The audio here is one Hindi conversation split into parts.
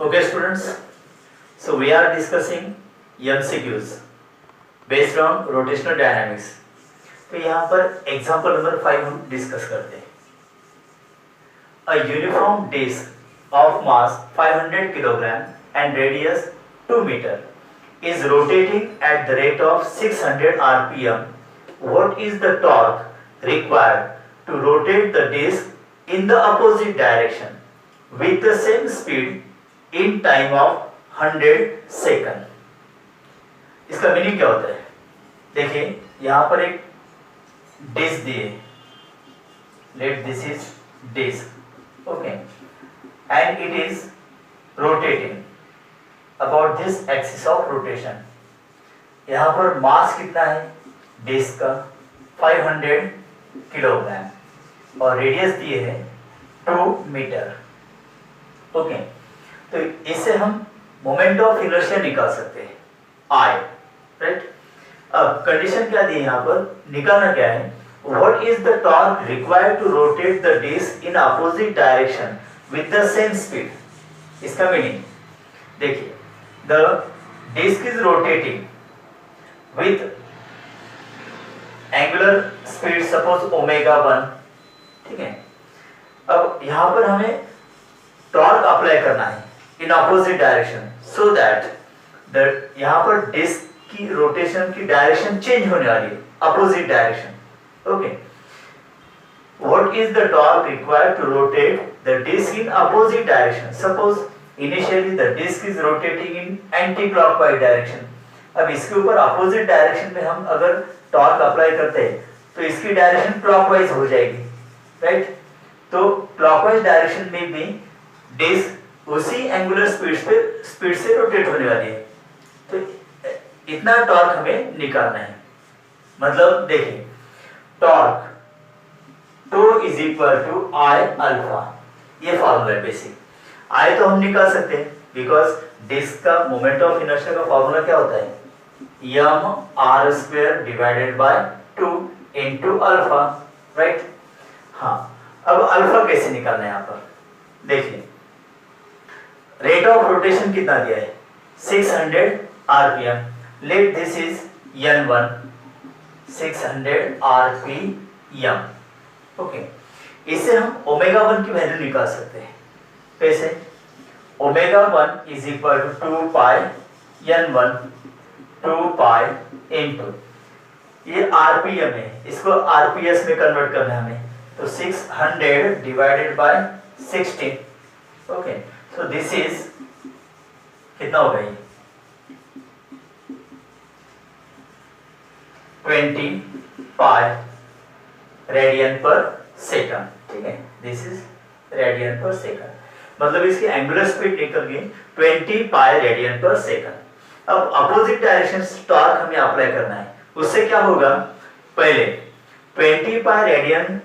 Okay students, so we are discussing MCQs based on rotational dynamics. तो यहाँ पर एग्जाम्पल नंबर 5 हम डिस्कस करते हैं. A uniform disc of mass 500 kilogram and radius 2 meter is rotating at the rate of 600 rpm. What is the torque required to rotate the disc in the opposite direction with the same speed in time of 100 second. इसका मीनिंग क्या होता है? देखिए यहां पर एक डिस्क दिए, let this is disc, okay, and it is rotating about this axis of rotation. यहां पर मास कितना है डिस्क का? 500 किलोग्राम और रेडियस दिए है 2 मीटर. ओके, तो इससे हम मोमेंट ऑफ इनर्शिया निकाल सकते हैं I, राइट. अब कंडीशन क्या दी है यहाँ पर? निकालना क्या है? What is the torque required to rotate the disc in opposite direction with the same speed. इसका मीनिंग देखिए, the disc is rotating with angular speed suppose omega 1, ठीक है. अब यहाँ पर हमें टॉर्क अप्लाई करना है इन अपोजिट डायरेक्शन सो दैट यहाँ पर डिस्क की रोटेशन की डायरेक्शन चेंज होने वाली है, opposite direction. Okay, what is the torque required to rotate the disc in opposite direction. Suppose initially the disc is rotating in anti clockwise direction. अब इसके ऊपर अपोजिट डायरेक्शन में हम अगर टॉर्क अप्लाई करते हैं तो इसकी डायरेक्शन क्लॉकवाइज हो जाएगी, राइट. तो क्लॉकवाइज डायरेक्शन में भी डिस्क उसी एंगुलर स्पीड से रोटेट होने वाली है. तो इतना टॉर्क हमें निकालना है. मतलब देखिए, torque tau is equal to I alpha, ये फॉर्मूला है बेसिक. आई तो हम निकाल सकते हैं बिकॉज डिस्क का मोमेंट ऑफ इनर्शिया का फॉर्मूला क्या होता है? m r square divided by 2 into alpha, right. हाँ, अब अल्फा कैसे निकालना है? यहाँ पर देखिए, रेट ऑफ रोटेशन कितना दिया है? 600 rpm. Late this is n1, 600 rpm. Okay, इससे हम ओमेगा 1 की वैल्यू निकाल सकते हैं. कैसे? Omega 1 is equal to 2 pi n1 2 pi into, ये rpm है, इसको rps में कन्वर्ट करना है हमें. तो 600 divided by 16. Okay, so this is कितना होगा? ये 20 पाई रेडियन पर सेकंड, ठीक है. This is radian per second. मतलब इसकी एंगुलर स्पीड निकल गई 20 पाई रेडियन पर सेकंड. अब अपोजिट डायरेक्शन टॉर्क हमें अप्लाई करना है. उससे क्या होगा? पहले 20 पाई रेडियन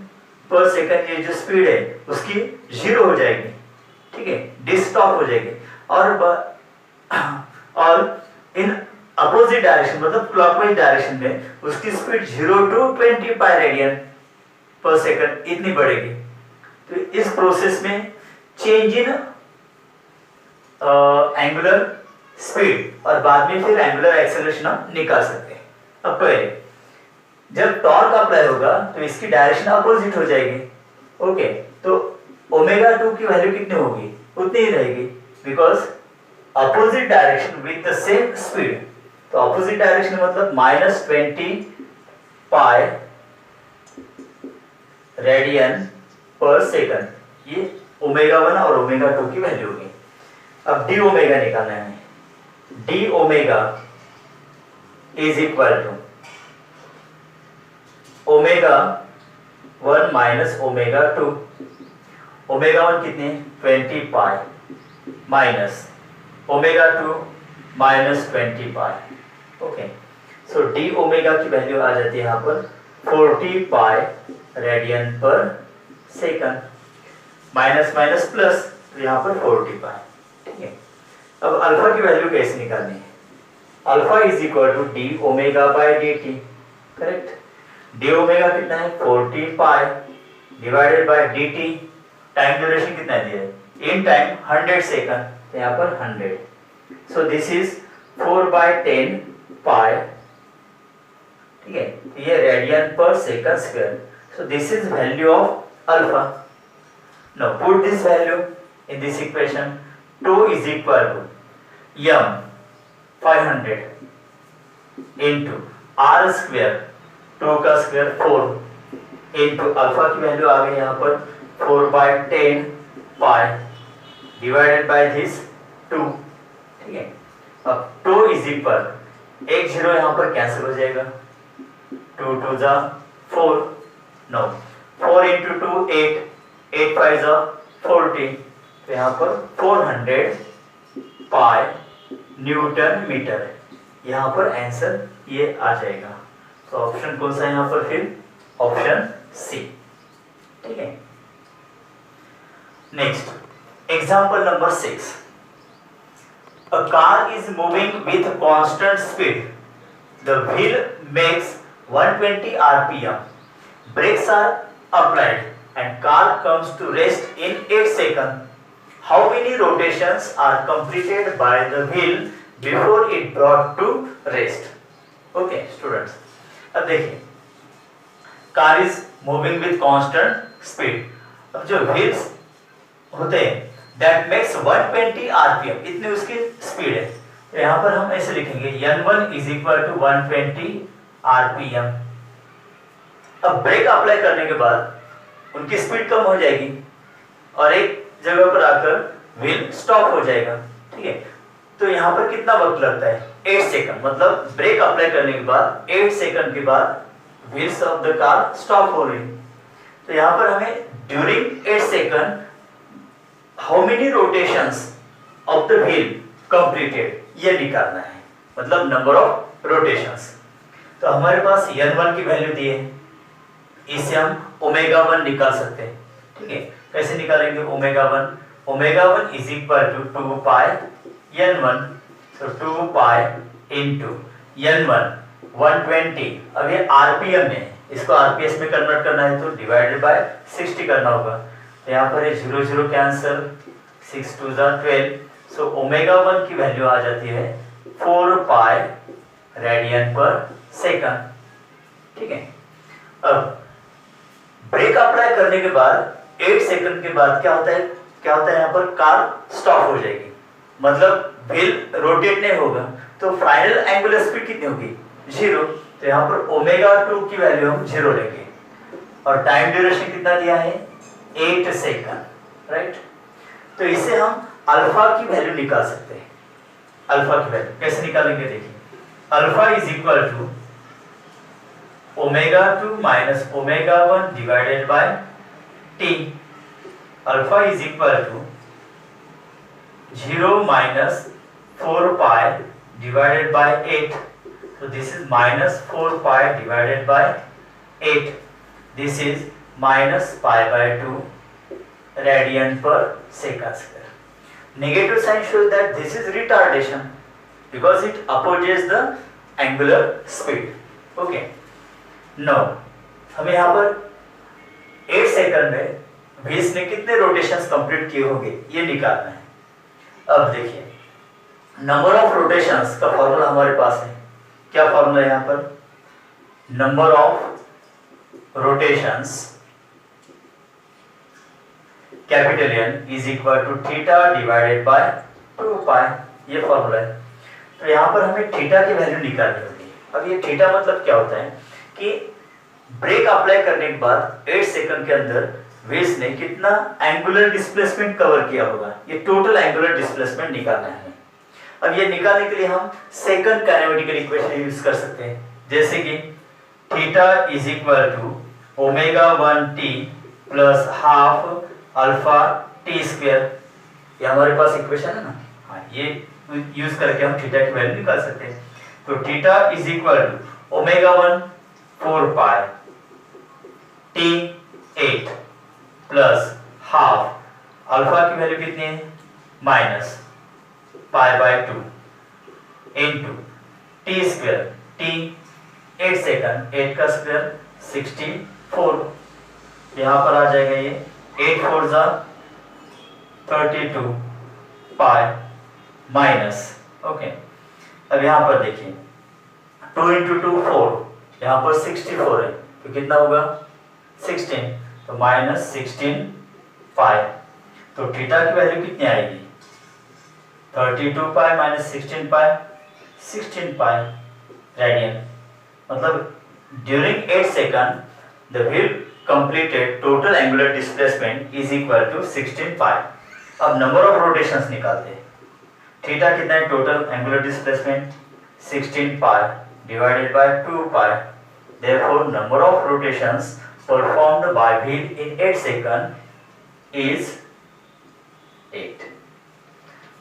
पर सेकंड ये जो स्पीड है उसकी 0 हो जाएगी, ठीक है, डिस्क स्टॉप हो जाएगी. और इन अपोजिट डायरेक्शन मतलब क्लॉकवाइज डायरेक्शन में उसकी speed 0 to 20 pi radian per second इतनी बढ़ेगी. तो इस प्रोसेस में चेंज इन एंगुलर स्पीड और बाद में फिर एंगुलर एक्सेलरेशन हम निकाल सकते हैं. अब पहले जब टॉर्क अप्लाई होगा तो इसकी डायरेक्शन अपोजिट हो जाएगी. ओके, तो ओमेगा 2 की वैल्यू कितनी होगी? उतनी ही रहेगी because opposite direction with the same speed. तो अपोजिट डायरेक्शन मतलब -20 पाई रेडियन पर सेकंड. ये ओमेगा 1 और ओमेगा 2 की वैल्यू होगी. अब डी ओमेगा निकालना है. D omega is equal to omega 1 minus omega 2. Omega 1 कितने? 20 pi minus omega 2 minus 20 pi. Okay, so d omega की वैल्यू आ जाती है यहाँ पर 40 pi radian per second. Minus minus plus, तो यहाँ पर 40 पाई, ठीक है. अब अल्फा की वैल्यू कैसे निकालनी है? Alpha is equal to d omega by d t, correct. D omega कितना है? 40 pi divided by d t. Time duration कितना दिया है? इन टाइम 100 सेकंड, तो यहाँ पर 100. सो दिस इज 4/10 पाई, ठीक है, ये radian per second square. So this is value of alpha. Now put this value in this equation. Tau is equal to m 500 into r square, 2 का स्क्वायर 4 इंटू अल्फा की वैल्यू आ गई यहाँ पर 4/10 पाई डिवाइडेड बाय दिस 2, ठीक है. अब 2 इज इक्वल, एक जीरो यहाँ पर कैंसिल हो जाएगा, 2 2 जा 4. नो 4 इंटू 2 8, 8 5 जा 40, तो यहाँ पर 400 पाई न्यूटन मीटर. यहाँ पर आंसर ये आ जाएगा. तो ऑप्शन कौन सा है यहाँ पर फिर? ऑप्शन सी, ठीक है. Next example number 6. A car is moving with constant speed. The wheel makes 120 rpm. Brakes are applied and car comes to rest in 8 seconds. How many rotations are completed by the wheel before it brought to rest? Okay, students. अब देखिए, car is moving with constant speed. अब जो wheels होते हैं that makes 120 rpm, इतनी उसकी स्पीड है. तो यहाँ पर हम ऐसे लिखेंगे n1 is equal to 120 rpm. अब ब्रेक अप्लाई करने के बाद उनकी स्पीड कम हो जाएगी और एक जगह पर आकर व्हील स्टॉप हो जाएगा, ठीक है. तो यहाँ पर कितना वक्त लगता है? 8 सेकंड. मतलब ब्रेक अप्लाई करने के बाद 8 सेकंड के बाद wheels of the car stop हो रही. तो यहाँ पर हमें during 8 second how many rotations of the wheel completed ये निकालना है, मतलब नंबर ऑफ रोटेशंस. तो हमारे पास n1 की वैल्यू दी है, इससे हम ओमेगा 1 निकाल सकते हैं, ठीक है. कैसे निकालेंगे omega 1? Omega 1 is equal to 2 pi n1. तो 2 पाई इंटू n1 120. अब ये आरपीएम में, इसको आरपीएस में कन्वर्ट करना है तो डिवाइडेड बाय 60 करना होगा. तो यहाँ पर ये 0 0 कैंसिल, 6 2 जा 12. सो ओमेगा 1 की वैल्यू आ जाती है 4 पाई रेडियन पर सेकंड, ठीक है. अब ब्रेक अप्लाई करने के बाद 8 सेकंड के बाद क्या होता है? यहाँ पर कार स्टॉप हो जाएगी, मतलब व्हील रोटेट नहीं होगा. तो फाइनल एंगुलर स्पीड कितनी होगी? 0. तो यहाँ पर ओमेगा 2 की वैल्यू हम 0 लेंगे और टाइम ड्यूरेशन कितना दिया है? 8 सेकंड, राइट. तो इससे हम अल्फा की वैल्यू निकाल सकते हैं. अल्फा की वैल्यू कैसे निकालेंगे? देखिए, alpha is equal to omega 2 minus omega 1 divided by t. Alpha is equal to 0 minus 4 pi divided by 8. So this is minus 4 pi divided by 8. This is minus pi by 2 radian per second square. Negative sign shows that this is retardation because it opposes the angular speed. Okay. Now, हमें यहाँ पर 8 सेकंड में व्हील्स ने कितने रोटेशंस कंप्लीट किए होंगे ये निकालना है. अब देखिए, नंबर ऑफ रोटेशंस का फॉर्मूला हमारे पास है. क्या फॉर्मूला है यहाँ पर? Number of rotations capital N is equal to theta divided by 2 pi. ये फॉर्मूला है. तो यहाँ पर हमें थीटा की वैल्यू निकालनी होगी. अब ये थीटा मतलब क्या होता है कि ब्रेक अप्लाई करने के बाद 8 सेकंड के अंदर व्हील्स ने कितना एंगुलर डिस्प्लेसमेंट कवर किया होगा, ये टोटल एंगुलर डिस्प्लेसमेंट निकालना है. अब ये निकालने के लिए हम सेकंड काइनेमेटिकल इक्वेशन यूज कर सकते हैं, जैसे कि theta is equal to omega 1 t plus half alpha t square. ये हमारे पास इक्वेशन है ना. हाँ, ये यूज करके हम थीटा की वैल्यू निकाल सकते हैं. तो theta is equal to omega 1 4 pi t 8 plus half alpha की वैल्यू कितनी है? Minus pi by 2 into t square. T 8 second, 8 का स्क्वायर 64. यहाँ पर आ जाएगा ये 8 4 जा 32 पाई माइनस, ओके। अब यहाँ पर देखिए 2 इंटू 2 4, यहाँ पर 64 है तो कितना होगा 16, तो माइनस 16 पाई। तो थीटा की वैल्यू कितनी आएगी 32 पाई माइनस 16 पाई, 16 पाई रेडियन। मतलब during 8 second the wheel completed total angular displacement is equal to 16 pi। अब नंबर ऑफ रोटेशंस निकालते हैं। थीटा कितना है total angular displacement 16 pi divided by 2 pi, therefore number of rotations performed by wheel in 8 second is 8।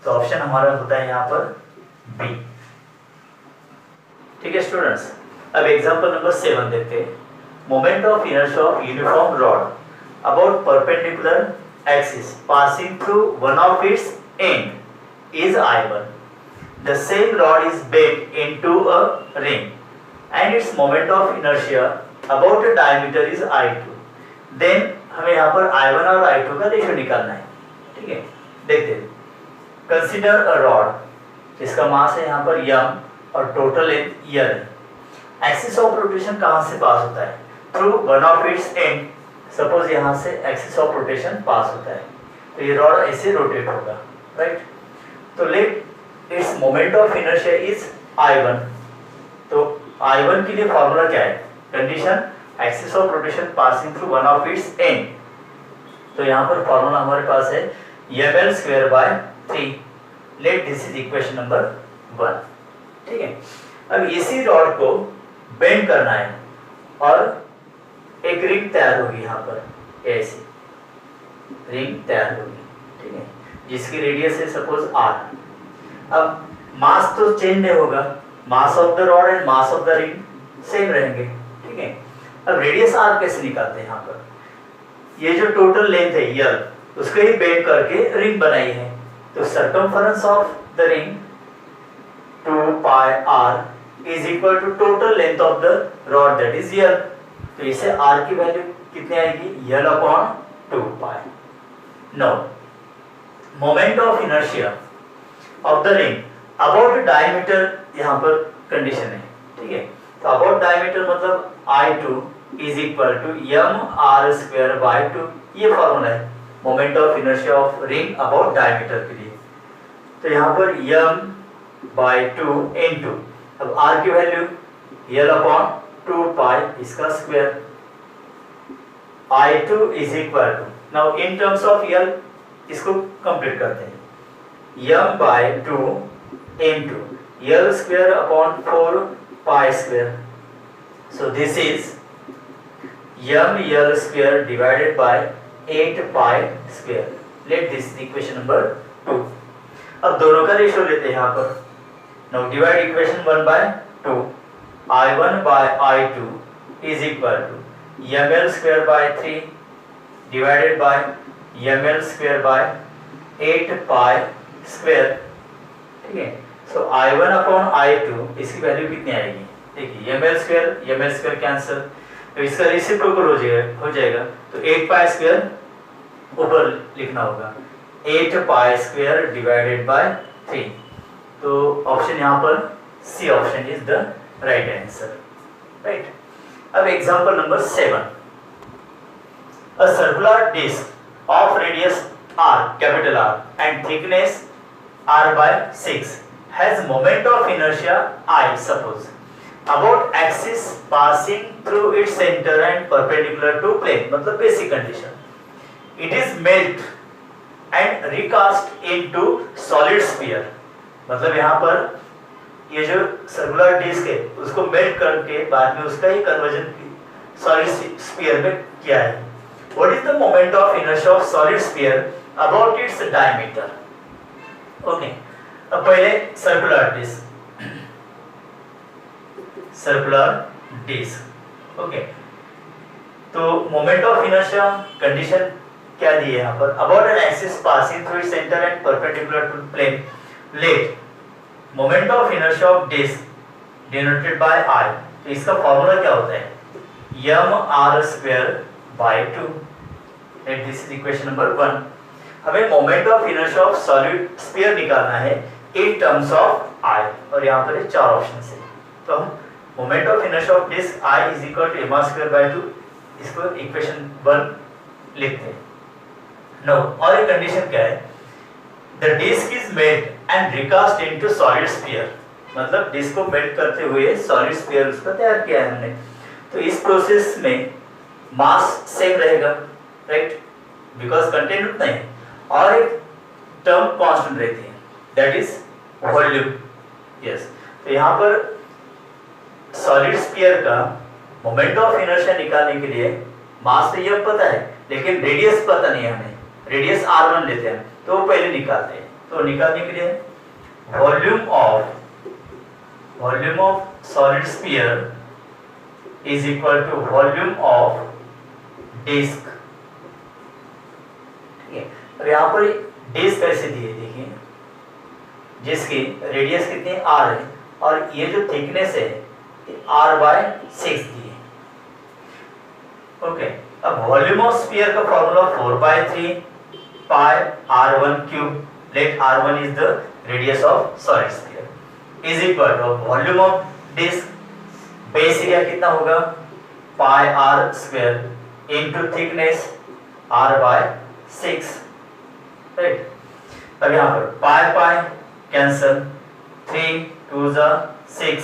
तो ऑप्शन हमारा होता है यहाँ पर बी। ठीक है स्टूडेंट्स, अब एग्जांपल नंबर 7 देखते हैं। Moment of inertia of uniform rod about perpendicular axis passing through one of its end is I1. The same rod is bent into a ring and its moment of inertia about a diameter is I2. Then हमें यहाँ पर I1 और I2 का रेशियो निकालना है। ठीक है, देखते हैं। Consider a rod, इसका मास है यहाँ पर m और टोटल लेंथ l है। एक्सिस ऑफ रोटेशन कहाँ से पास होता है through one of its and. Suppose यहाँ से एक्सिस ऑफ रोटेशन पास होता है तो ये रॉड ऐसे रोटेट होगा, राइट। तो let its moment of inertia is I1। तो I1 के लिए फॉर्मूला क्या है, condition axis of rotation passing through one of its end. तो यहाँ पर फॉर्मूला हमारे पास है ml square by 3। Let this is equation number 1। ठीक है, अब इसी रॉड को बेंड करना है और एक रिंग तैयार होगी यहाँ पर, ऐसी रिंग तैयार होगी। ठीक है, जिसकी रेडियस है सपोज r। अब मास तो चेंज नहीं होगा, mass of the rod and mass of the ring same रहेंगे। ठीक है, अब रेडियस r कैसे निकालते हैं यहाँ पर, ये जो टोटल लेंथ है l उसको ही बेंड करके रिंग बनाई है। तो circumference of the ring 2 pi r is equal to total length of the rod that is l। तो इसे r की वैल्यू कितनी आएगी l upon 2 pi। Now moment of inertia of the ring about diameter यहाँ पर कंडीशन है। ठीक है, तो about diameter मतलब I2 is equal to m r square by 2, ये फॉर्मूला है moment of inertia of ring about diameter के लिए। तो यहाँ पर m by 2 into, अब r की वैल्यू l अपॉन 2 पाई इसका square. I2 is equal to, now in terms of l इसको कंप्लीट करते हैं, m by 2 into l square upon 4 pi square. So this is m l square divided by 8 pi square. Let this equation number 2। अब दोनों का रेशियो लेते हैं यहाँ पर। Now divide equation 1 by 2, I1 by I2 is equal to ml square by 3 divided by ml square by 8 pi square। ठीक है, so I1 upon I2 इसकी वैल्यू कितनी आएगी, देखिए ml स्क्वायर कैंसिल, तो इसका रेसिप्रोकल हो जाएगा तो 8 पाई स्क्वायर ऊपर लिखना होगा, 8 पाई स्क्वायर डिवाइडेड बाय 3। तो ऑप्शन यहाँ पर C option is the right answer, right. अब example number 7, a circular disc of radius r capital R and thickness r by 6 has moment of inertia I suppose about axis passing through its centre and perpendicular to plane. मतलब basic condition, it is melt and recast into solid sphere. मतलब यहाँ पर ये जो सर्कुलर डिस्क है उसको मेल्ट करके बाद में उसका ही कन्वर्जन सॉलिड स्फीयर में किया है। What is the moment of inertia of solid sphere about its diameter. Okay, अब पहले सर्कुलर डिस्क। ओके, तो मोमेंट ऑफ इनर्शिया कंडीशन क्या दी है यहाँ पर, about an axis passing through its centre and perpendicular to plane. Let moment of inertia of disc denoted by I। तो इसका फॉर्मूला क्या होता है, m r square by 2। Let this is equation number 1। हमें moment of inertia of solid sphere निकालना है इन टर्म्स ऑफ आई, और यहाँ पर 4 ऑप्शन है। तो हम moment of inertia of disc I is equal to m²/2, इसको इक्वेशन 1 लिखते हैं। नो, और एक कंडीशन क्या है, the disc is melt and recast into solid sphere, मतलब डिस्क को मेल्ट करते हुए सॉलिड स्फीयर उसका तैयार किया है हमने। तो इस प्रोसेस में मास सेम रहेगा, राइट, बिकॉज कंटेंट उतना ही, और एक टर्म कांस्टेंट रहती है, दैट इज वॉल्यूम। यस, तो यहाँ पर सॉलिड स्फीयर का मोमेंट ऑफ इनर्शिया निकालने के लिए मास तो ये पता है, लेकिन रेडियस पता नहीं है हमें। रेडियस r1 लेते हैं, तो वो पहले निकालते हैं। तो निकालने के लिए volume of solid sphere is equal to volume of disc. ठीक है, अब यहाँ पर डिस्क कैसे दिए, देखिए, जिसकी रेडियस कितनी r है, और ये जो थिकनेस है r/6 दी है। ओके, अब वॉल्यूम ऑफ स्फीयर का formula 4/3 pi r1⁵, let r1 is the radius of solid sphere, is equal to volume of disc, base area कितना होगा, पाई r² into thickness r/6, right. अब यहाँ पर पाई कैंसल, 3 2 6,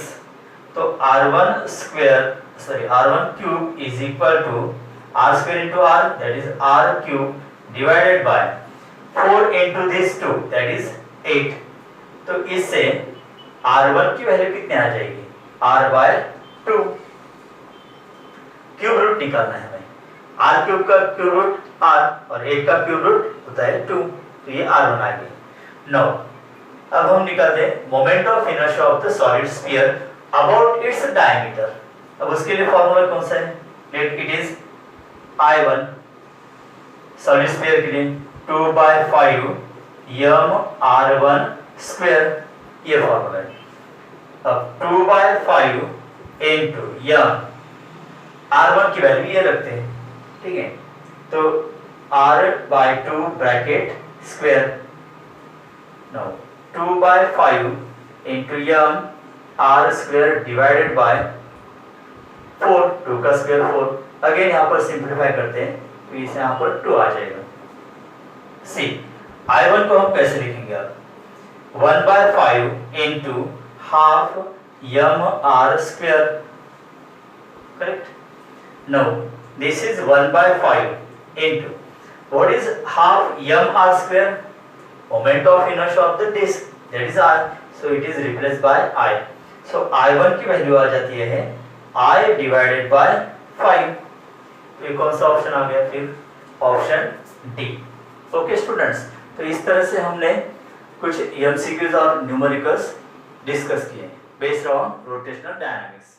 तो r1³ is equal to r² into r, that is r³ divided by 4 into this 2, that is 8। तो इससे r1 की वैल्यू कितनी आ जाएगी, r/2। क्यूब रूट निकालना है हमें, r³ का क्यूब रूट r और 8 का क्यूब रूट होता है 2, तो ये r1 आ गई। नाउ अब हम निकालते हैं moment of inertia of the solid sphere about its diameter. अब उसके लिए फॉर्मूला कौन सा है, let it is I1 solid sphere के लिए 2/5 m/r1², ये फॉर्मूला है। अब 2/5 into r1 की वैल्यू ये रखते हैं, ठीक है, तो r/2 bracket square, now 2/5 into r² divided by 4, 2 का स्क्वायर 4। अगेन यहाँ पर सिंप्लीफाई करते हैं, तो इसे यहाँ पर 2 आ जाएगा। सी I1 को हम कैसे लिखेंगे, अब 1/5 into half m/r², correct. Now this is 1/5 into what is half m/r², moment of inertia of the disk, that is r, so it is replaced by I। so I1 की वैल्यू आ जाती है I डिवाइडेड बाय 5। तो ये कौन सा ऑप्शन आ गया, फिर ऑप्शन डी। ओके स्टूडेंट्स, तो इस तरह से हमने कुछ एमसीक्यूज और न्यूमेरिकल्स डिस्कस किए बेस्ड ऑन रोटेशनल डायनामिक्स।